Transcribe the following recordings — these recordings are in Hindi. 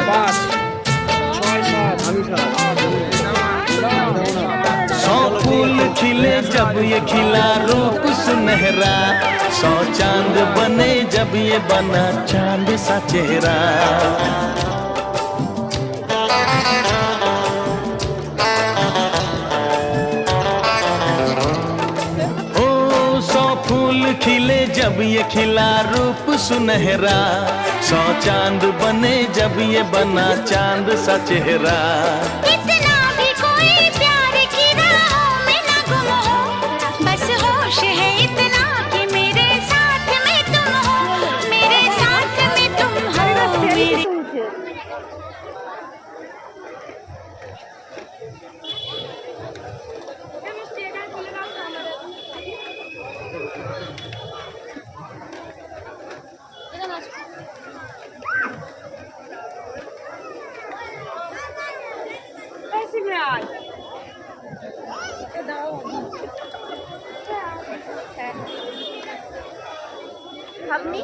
পাঁচ ছয় সাত सौ फूल खिले जब ये खिला रूप सुनहरा, सौ चांद बने जब ये बना चांद सा चेहरा। ओ सौ फूल खिले जब ये खिला रूप सुनहरा, सौ चांद बने जब ये बना चांद सा चेहरा। আপনি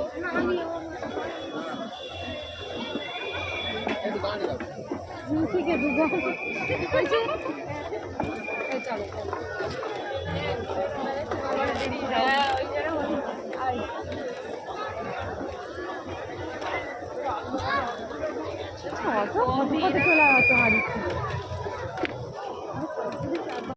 থেকে দুজন চলো চলে